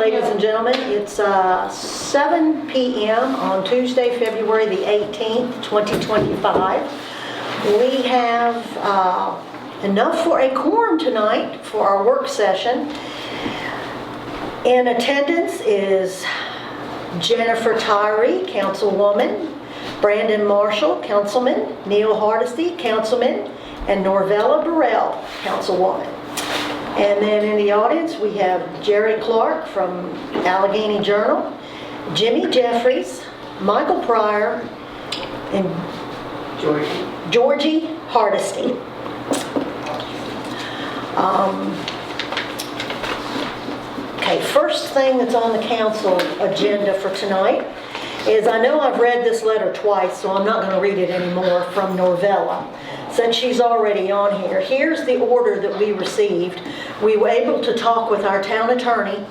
Ladies and gentlemen, it's 7 p.m. on Tuesday, February the 18th, 2025. We have enough for a quorum tonight for our work session. In attendance is Jennifer Tyree, Councilwoman, Brandon Marshall, Councilman, Neil Hardesty, Councilman, and Norvella Burrell, Councilwoman. And then in the audience, we have Jerry Clark from Allegheny Journal, Jimmy Jeffries, Michael Pryor, and Georgie Hardesty. Okay, first thing that's on the council agenda for tonight is, I know I've read this letter twice, so I'm not going to read it anymore, from Norvella, since she's already on here. Here's the order that we received. We were able to talk with our town attorney.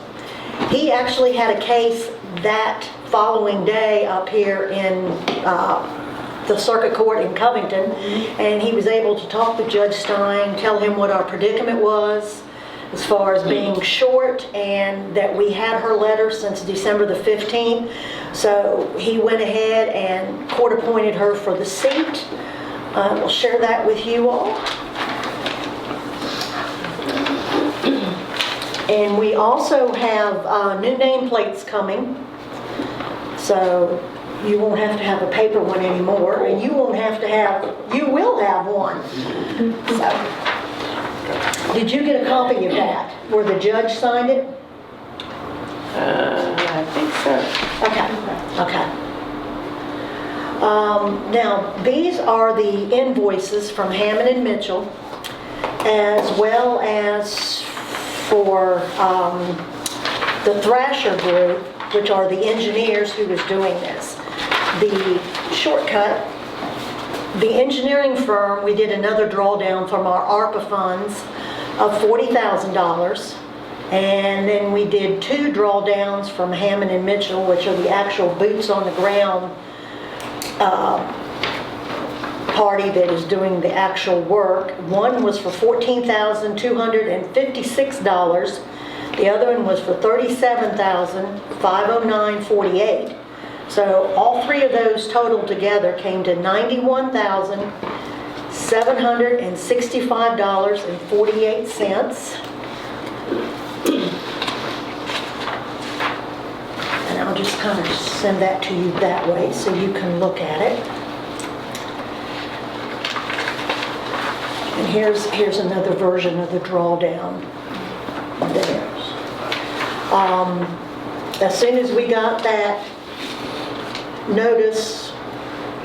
He actually had a case that following day up here in the circuit court in Covington, and he was able to talk with Judge Stein, tell him what our predicament was as far as being short, and that we had her letter since December the 15th. So he went ahead and court appointed her for the seat. We'll share that with you all. And we also have new nameplates coming. So you won't have to have a paper one anymore, and you won't have to have, you will have one. So, did you get a copy of that, where the judge signed it? I think so. Okay. Now, these are the invoices from Hammond and Mitchell, as well as for the Thrasher Group, which are the engineers who was doing this. The shortcut, the engineering firm, we did another drawdown from our ARPA funds of $40,000. And then we did two drawdowns from Hammond and Mitchell, which are the actual boots on the ground party that is doing the actual work. One was for $14,256. The other one was for $37,509.48. So all three of those totaled together came to $91,765.48. And I'll just kind of send that to you that way so you can look at it. And here's another version of the drawdown there. As soon as we got that notice,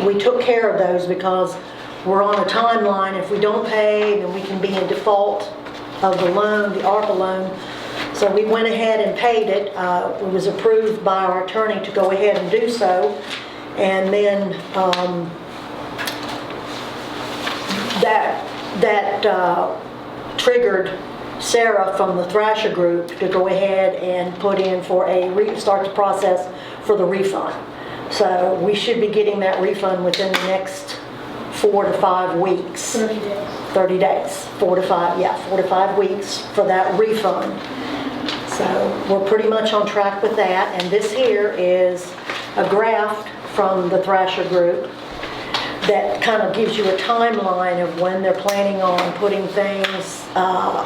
we took care of those, because we're on a timeline. If we don't pay, then we can be in default of the loan, the ARPA loan. So we went ahead and paid it. It was approved by our attorney to go ahead and do so. And then that triggered Sarah from the Thrasher Group to go ahead and put in for start the process for the refund. So we should be getting that refund within the next 4 to 5 weeks. 30 days. 30 days. 4 to 5 weeks for that refund. So we're pretty much on track with that. And this here is a graph from the Thrasher Group that kind of gives you a timeline of when they're planning on putting things,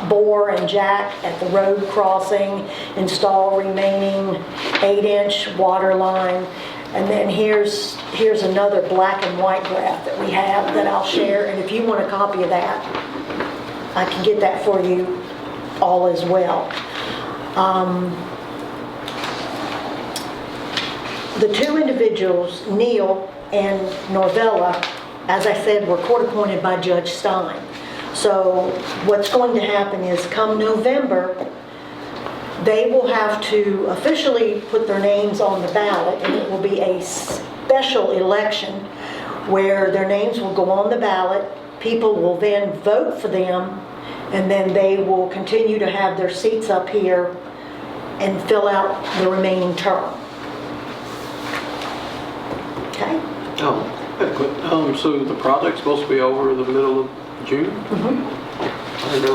bore and jack at the road crossing, install remaining 8-inch water line. And then here's another black and white graph that we have that I'll share. And if you want a copy of that, I can get that for you all as well. The two individuals, Neil and Norvella, as I said, were court appointed by Judge Stein. So what's going to happen is, come November, they will have to officially put their names on the ballot, and it will be a special election where their names will go on the ballot. People will then vote for them, and then they will continue to have their seats up here and fill out the remaining term. Okay? Oh, so the project's supposed to be over the middle of June?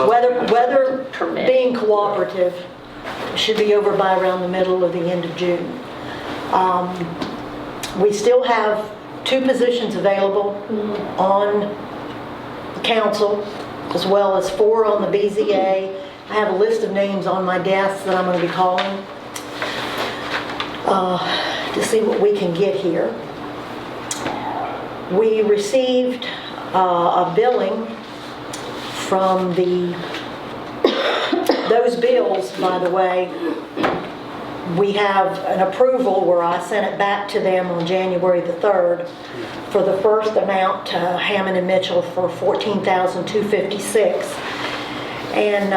Weather being cooperative. should be over by around the middle of the end of June. We still have 2 positions available on the council, as well as 4 on the BZA. I have a list of names on my desk that I'm going to be calling to see what we can get here. We received a billing from those bills, by the way. We have an approval where I sent it back to them on January the 3rd for the first amount to Hammond and Mitchell for $14,256. And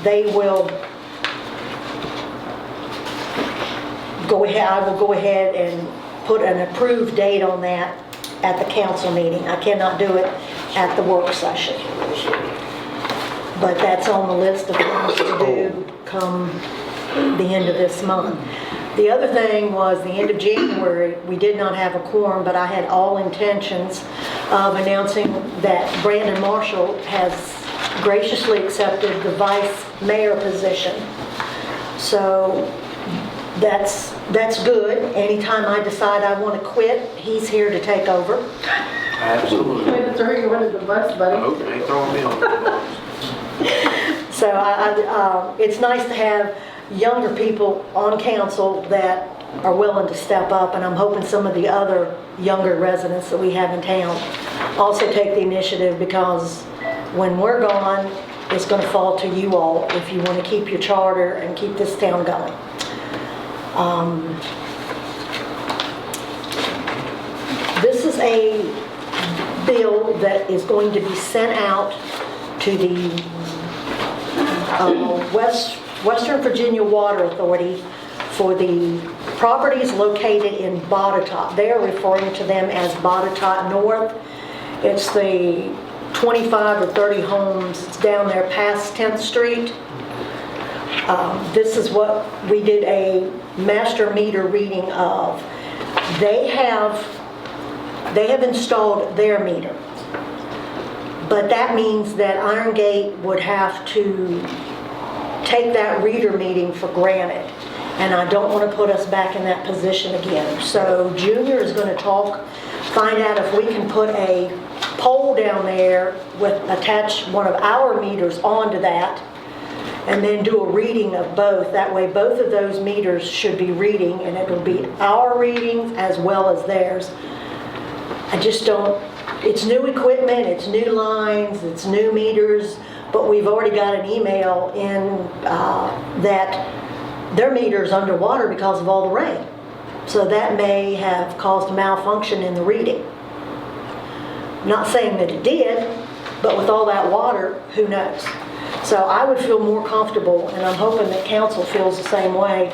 they will go ahead, I will go ahead and put an approved date on that at the council meeting. I cannot do it at the work session. But that's on the list of things to do come the end of this month. The other thing was the end of January, we did not have a quorum, but I had all intentions of announcing that Brandon Marshall has graciously accepted the vice mayor position. So that's good. Anytime I decide I want to quit, he's here to take over. Absolutely. Way to throw you under the bus, buddy. I hope you ain't throwing me on the bus. So it's nice to have younger people on council that are willing to step up, and I'm hoping some of the other younger residents that we have in town also take the initiative, because when we're gone, it's going to fall to you all if you want to keep your charter and keep this town going. This is a bill that is going to be sent out to the Western Virginia Water Authority for the properties located in Botetourt. They are referring to them as Botetourt North. It's the 25 or 30 homes. It's down there past 10th Street. This is what we did a master meter reading of. They have installed their meter. But that means that Iron Gate would have to take that reader meeting for granted. And I don't want to put us back in that position again. So Junior is going to find out if we can put a pole down there attach one of our meters onto that, and then do a reading of both. That way both of those meters should be reading, and it will be our readings as well as theirs. I just don't, it's new equipment, it's new lines, it's new meters, but we've already got an email in that their meter's underwater because of all the rain. So that may have caused a malfunction in the reading. Not saying that it did, but with all that water, who knows? So I would feel more comfortable, and I'm hoping that council feels the same way,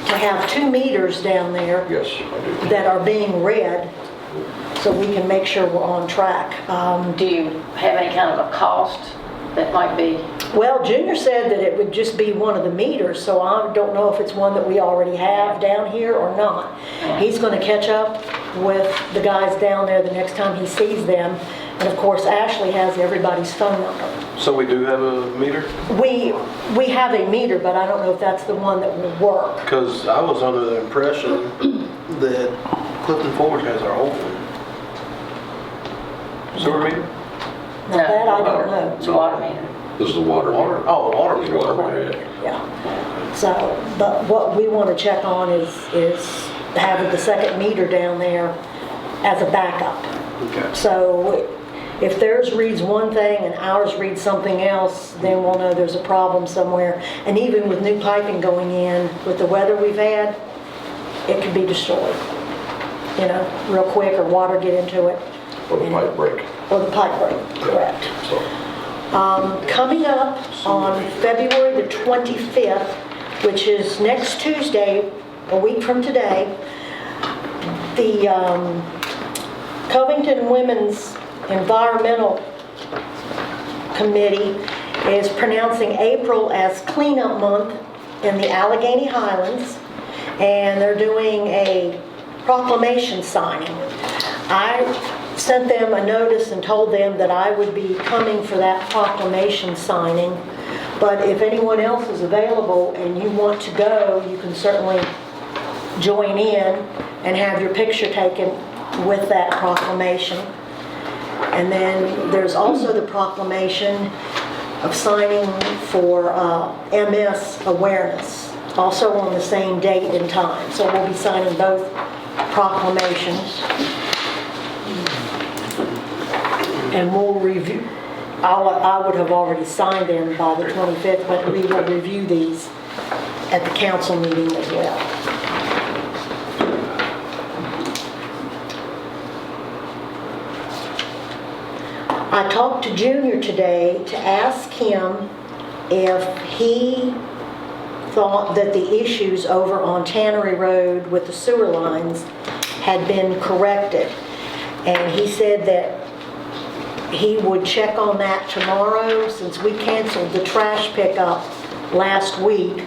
to have 2 meters down there. Yes, I do. That are being read, so we can make sure we're on track. Do you have any kind of a cost that might be? Well, Junior said that it would just be one of the meters, so I don't know if it's one that we already have down here or not. Yeah. He's going to catch up with the guys down there the next time he sees them. And of course, Ashley has everybody's phone number. So we do have a meter? We have a meter, but I don't know if that's the one that will work. Because I was under the impression that Clifton Forge has our old one. Sewer meter? Now that I don't know. It's a water meter. This is the water. Water? Oh, the water meter. Water meter. Yeah. So, but what we want to check on is having the second meter down there as a backup. Okay. So if theirs reads one thing and ours reads something else, then we'll know there's a problem somewhere. And even with new piping going in, with the weather we've had, it could be destroyed, real quick, or water get into it. Or the pipe break. Or the pipe break, correct. So, Coming up on February the 25th, which is next Tuesday, a week from today, the Covington Women's Environmental Committee is pronouncing April as cleanup month in the Allegheny Highlands, and they're doing a proclamation signing. I sent them a notice and told them that I would be coming for that proclamation signing But if anyone else is available and you want to go, you can certainly join in and have your picture taken with that proclamation. And then there's also the proclamation of signing for MS awareness, also on the same date and time. So we'll be signing both proclamations. And we'll review, I would have already signed them by the 25th, but we will review these at the council meeting as well. I talked to Junior today to ask him if he thought that the issues over on Tannery Road with the sewer lines had been corrected. And he said that he would check on that tomorrow, since we canceled the trash pickup last week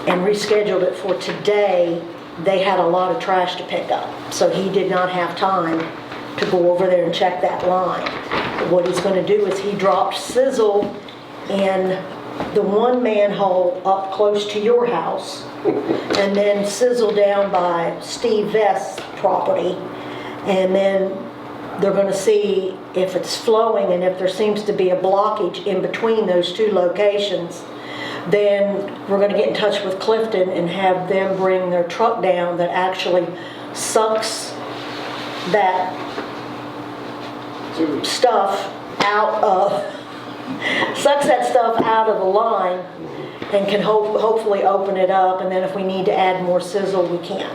and rescheduled it for today. They had a lot of trash to pick up, so he did not have time to go over there and check that line. What he's going to do is he dropped sizzle in the one manhole up close to your house, and then sizzle down by Steve Vest's property, and then they're going to see if it's flowing, and if there seems to be a blockage in between those two locations, then we're going to get in touch with Clifton and have them bring their truck down that actually sucks that stuff out of the line, and can hopefully open it up, and then if we need to add more sizzle, we can.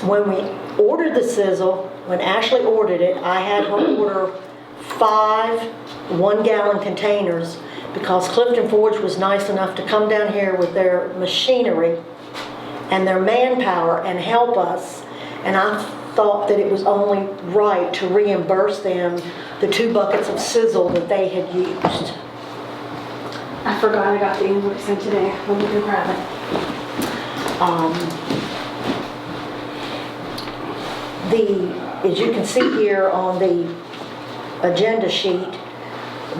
When we ordered the sizzle, when Ashley ordered it, I had her order 5 1-gallon containers, because Clifton Forge was nice enough to come down here with their machinery and their manpower and help us, and I thought that it was only right to reimburse them the 2 buckets of sizzle that they had used. I forgot I got the invoice in today. Let me go grab it. As you can see here on the agenda sheet,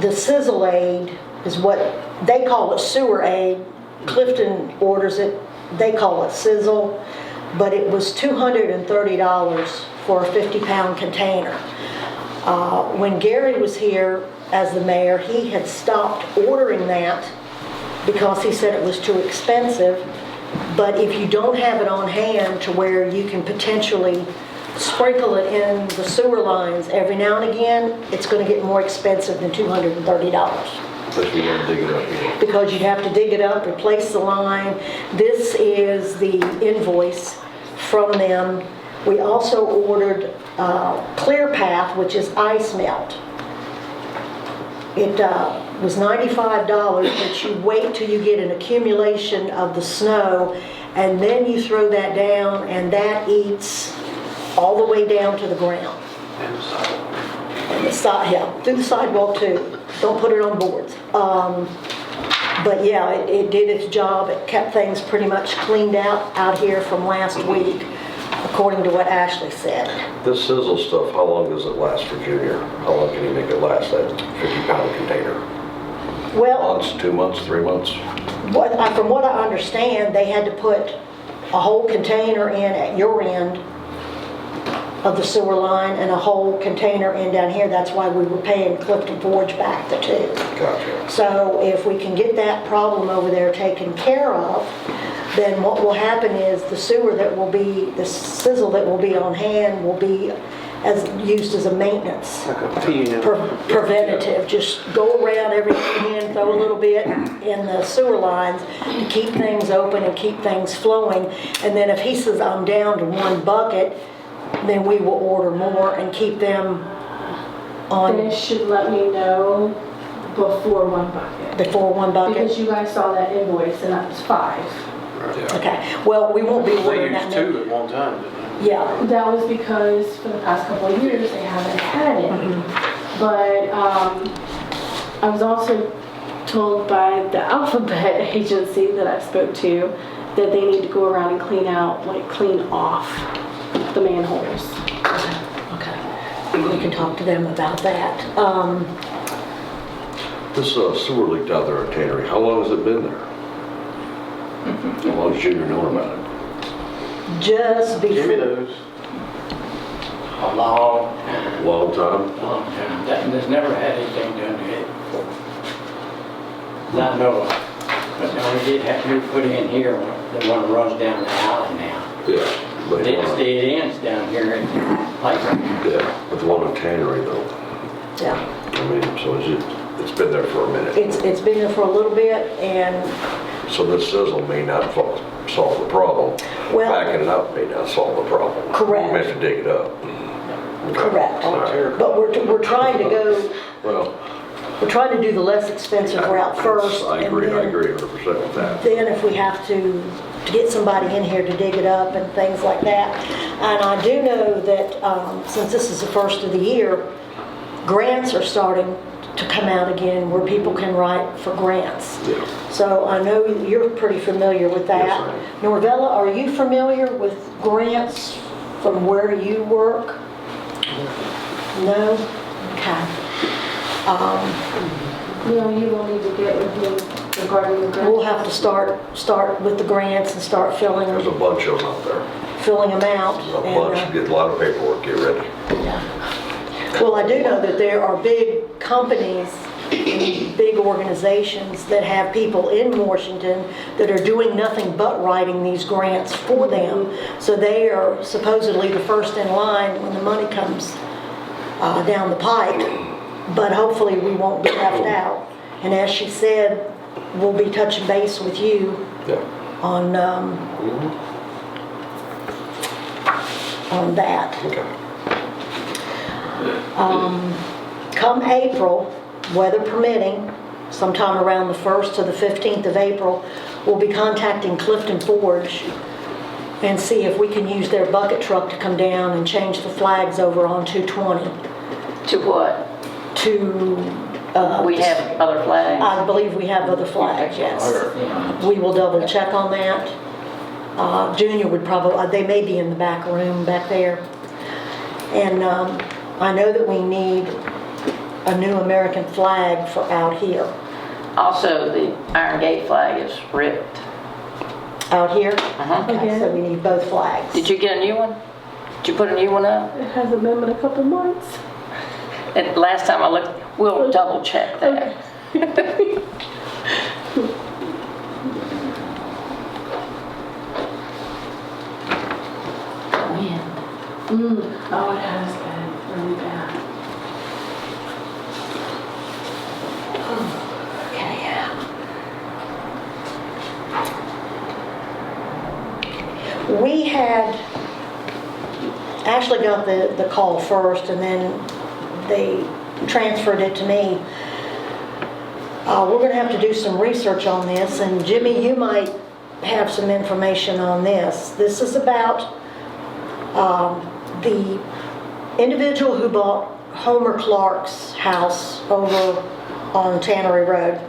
the sizzle aid is what they call it, sewer aid. Clifton orders it, they call it sizzle, but it was $230 for a 50-pound container. When Gary was here as the mayor, he had stopped ordering that because he said it was too expensive. But if you don't have it on hand to where you can potentially sprinkle it in the sewer lines every now and again, it's going to get more expensive than $230. Unless you want to dig it up again. Because you'd have to dig it up, replace the line. This is the invoice from them. We also ordered Clear Path, which is ice melt. It was $95, but you wait till you get an accumulation of the snow, and then you throw that down, and that eats all the way down to the ground. And the sidewalk. And the side, yeah, through the sidewalk too. Don't put it on boards. But yeah, it did its job. It kept things pretty much cleaned out here from last week, according to what Ashley said. This sizzle stuff, how long does it last for Junior? How long can you make it last, that 50-pound container? Well, Months, 2 months, 3 months? from what I understand, they had to put a whole container in at your end of the sewer line and a whole container in down here. That's why we were paying Clifton Forge back the 2. Gotcha. So if we can get that problem over there taken care of, then what will happen is the sizzle that will be on hand will be used as a maintenance. Like a P&M. Preventative. Just go around every end, throw a little bit in the sewer lines to keep things open and keep things flowing. And then if he says, I'm down to 1 bucket, then we will order more and keep them on. They should let me know before 1 bucket. Before 1 bucket? Because you guys saw that invoice and that was 5. Yeah. Okay. Well, we won't be They ordering used that 2 many. at one time, didn't they? Yeah. That was because for the past couple of years they haven't had any. But I was also told by the Alphabet agency that I spoke to that they need to go around and clean off the manholes. Okay. We can talk to them about that. This sewer leak out there at Tannery, how long has it been there? How long has Junior known about it? Just Jimmy before, knows. A long time, Long time? long time. That's never had anything done to it before. That I know of. But now we did have to put in here, the one runs down the alley now. Yeah. But But it's dead ends down here at the playground. yeah, but the one in Tannery though, yeah. I mean, so it's been there for a minute. It's been there for a little bit, and So this sizzle may not solve the problem. Well- Backing it up may not solve the problem. Correct. We have to dig it up. correct. All right. But we're trying to go, Well, we're trying to do the less expensive route first. I and agree then- 100% with that. Then if we have to get somebody in here to dig it up and things like that. And I do know that since this is the first of the year, grants are starting to come out again where people can write for grants. Yeah. So I know you're pretty familiar with that. Yes, I Norvella, are you familiar with grants from where you work? No? Okay. No, you will need to get with me regarding the grant. We'll have to start with the grants and start filling There's a bunch of them out there. them out. A And, bunch, get a lot of paperwork, get ready. well, I do know that there are big companies, and big organizations that have people in Washington that are doing nothing but writing these grants for them. So they are supposedly the first in line when the money comes down the pike. But hopefully we won't be left out. And as she said, we'll be touching base with you Yeah. on that. Okay. Come April, weather permitting, sometime around the 1st to the 15th of April, we'll be contacting Clifton Forge and see if we can use their bucket truck to come down and change the flags over on 220 To what? to, We have other flags. I believe we have other flags, yes. Yeah. We will double check on that. Junior would probably, they may be in the back room back there. And I know that we need a new American flag for out here. Also, the Iron Gate flag is ripped. Out here? Uh-huh. Okay, so we need both flags. Did you get a new one? Did you put a new one up? It hasn't been but a couple months. And last time I looked, we'll double check that. Wind. Oh, it has been really bad. Okay. We had Ashley got the call first, and then they transferred it to me. We're going to have to do some research on this, and Jimmy, you might have some information on this. This is about the individual who bought Homer Clark's house over on Tannery Road.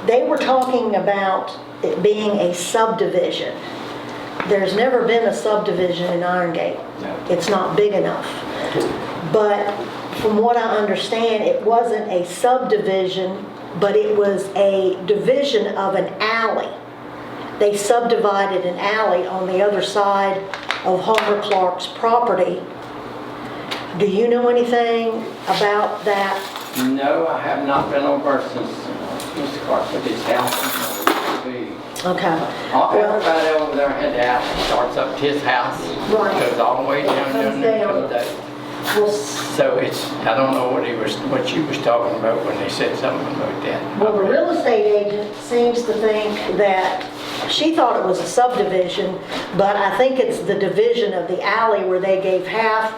They were talking about it being a subdivision. There's never been a subdivision in Iron Gate. It's not big enough. But from what I understand, it wasn't a subdivision, but it was a division of an alley. They subdivided an alley on the other side of Homer Clark's property. Do you know anything about that? No, I have not been over since Mr. Clark put his house in. Okay. Everybody over there had the house, starts up to his house, Right. goes all the way down, Comes there, down. comes down. Well, So it's, I don't know what you was talking about when they said something about that. well, the real estate agent seems to think that she thought it was a subdivision, but I think it's the division of the alley where they gave half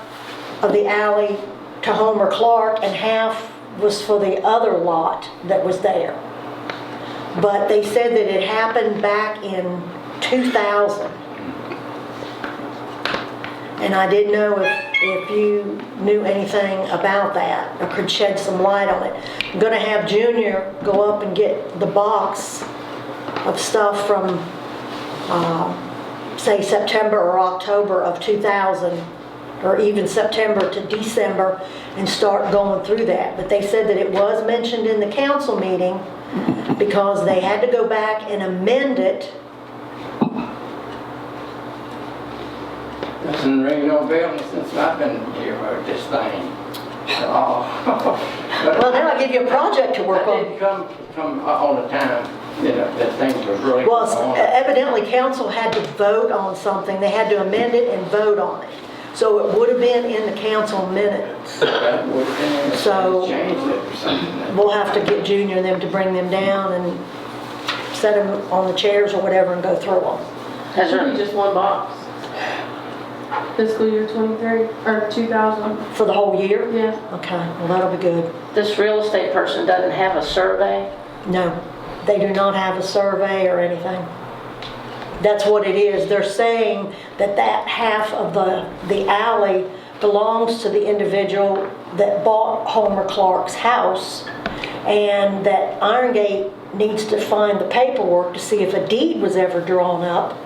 of the alley to Homer Clark and half was for the other lot that was there. But they said that it happened back in 2000. And I didn't know if you knew anything about that or could shed some light on it. I'm gonna have Junior go up and get the box of stuff from, say, September or October of 2000 or even September to December and start going through that. But they said that it was mentioned in the council meeting because they had to go back and amend it. Doesn't ring no bell since I've been here about this thing. Well, now I give you a project to work I on. didn't come all the time, you know, that things was really Well, going on. evidently council had to vote on something. They had to amend it and vote on it. So it would have been in the council minutes. That would have been, if So- they changed it or something. We'll have to get Junior and them to bring them down and set them on the chairs or whatever and go through them. Has Should be there, just one box. Fiscal year 23, or 2000, For the whole year? yeah. Okay, well, that'll be good. this real estate person doesn't have a survey? No, they do not have a survey or anything. That's what it is. They're saying that that half of the alley belongs to the individual that bought Homer Clark's house, and that Irongate needs to find the paperwork to see if a deed was ever drawn up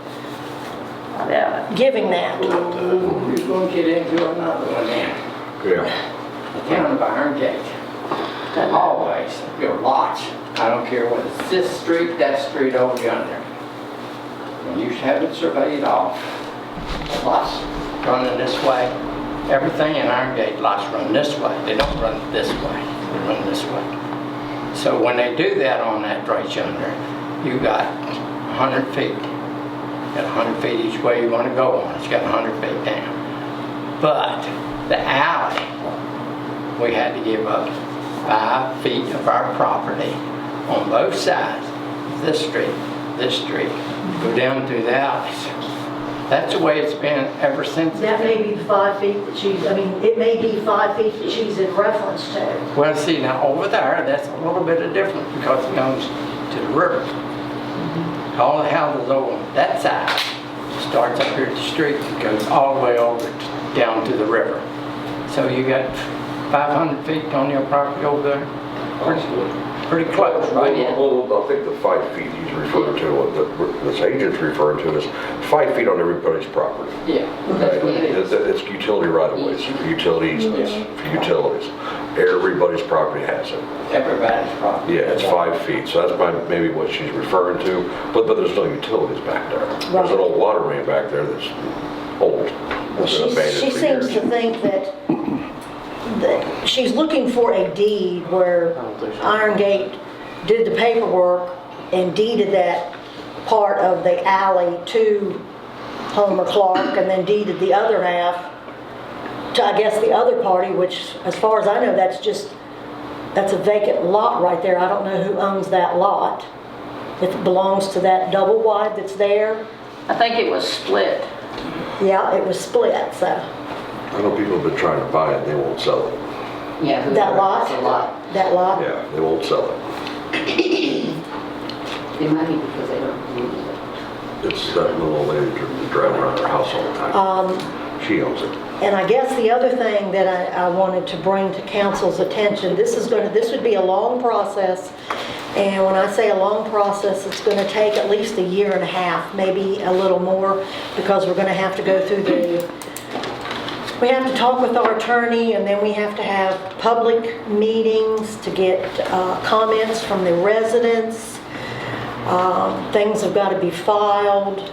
I doubt it. giving that. You're going to get into another one then. Yeah. The town of Irongate, always, your lots, I don't care whether it's this street, that street over yonder. When you have it surveyed off, lots running this way, everything in Irongate, lots run this way, they don't run this way, they run this way. So when they do that on that right yonder, you got 100 feet. Got 100 feet each way you want to go on, it's got 100 feet down. But the alley, we had to give up 5 feet of our property on both sides, this street, go down through the alleys. That's the way it's been ever since. That may be the 5 feet that she's, it may be 5 feet that she's in reference to. Well, see, now over there, that's a little bit of different because it goes to the river. All the houses over on that side starts up here at the street and goes all the way over down to the river. So you got 500 feet on your property over there? Pretty close, right? Well, I think the 5 feet he's referring to, what this agent's referring to is 5 feet on everybody's property. Yeah, that's what it is. It's utility right of ways, utility easements, for utilities. Everybody's property has it. Everybody's property. Yeah, it's 5 feet, so that's maybe what she's referring to, but there's no utilities back there. There's an old water main back there that's old. Well, It's been abandoned she for seems years. to think that she's looking for a deed where Irongate did the paperwork and deeded that part of the alley to Homer Clark and then deeded the other half to, I guess, the other party, which, as far as I know, that's a vacant lot right there. I don't know who owns that lot. It belongs to that double wide that's there. I think it was split. Yeah, it was split, so. I know people have been trying to buy it, they won't sell it. Yeah. That lot? It's a lot. That lot? Yeah, they won't sell it. They might be because they don't use it. It's that little old lady driving around her house all the time. She owns it. And I guess the other thing that I wanted to bring to council's attention, this would be a long process. And when I say a long process, it's going to take at least a year and a half, maybe a little more, because we're going to have to go through we have to talk with our attorney, and then we have to have public meetings to get comments from the residents. Things have got to be filed.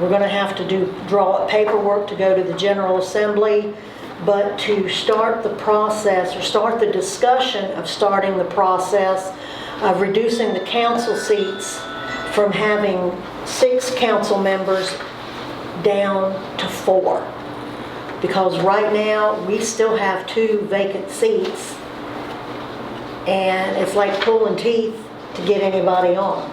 We're going to have to draw up paperwork to go to the General Assembly. But to start the process, or start the discussion of starting the process of reducing the council seats from having 6 council members down to 4. Because right now, we still have 2 vacant seats, and it's like pulling teeth to get anybody on.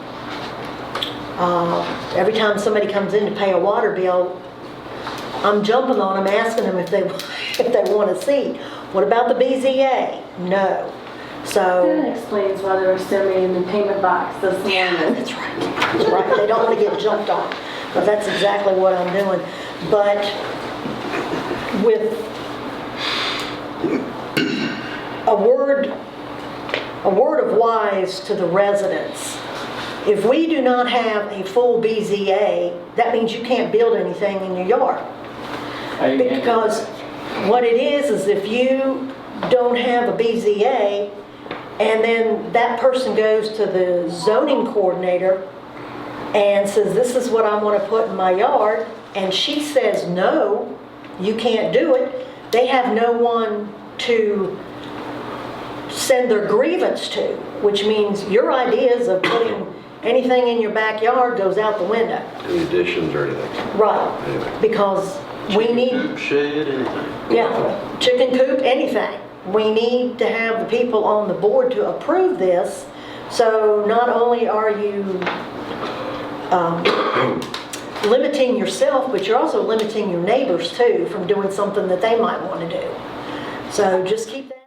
Every time somebody comes in to pay a water bill, I'm jumping on them, asking them if they want a seat. What about the BZA? No. So, That explains why there were so many in the payment box this yeah, morning. that's right. That's right. They don't want to get jumped on, because that's exactly what I'm doing. But with a word of wise to the residents, if we do not have a full BZA, that means you can't build anything in your yard. How you gonna do Because that? what it is if you don't have a BZA, and then that person goes to the zoning coordinator and says, this is what I want to put in my yard, and she says, no, you can't do it, they have no one to send their grievance to, which means your ideas of putting anything in your backyard goes out the window. Any additions or anything? Right, Anyway. because we need, Coop, shed, anything. yeah, chicken coop, anything. We need to have the people on the board to approve this, so not only are you limiting yourself, but you're also limiting your neighbors too from doing something that they might want to do. So just keep that.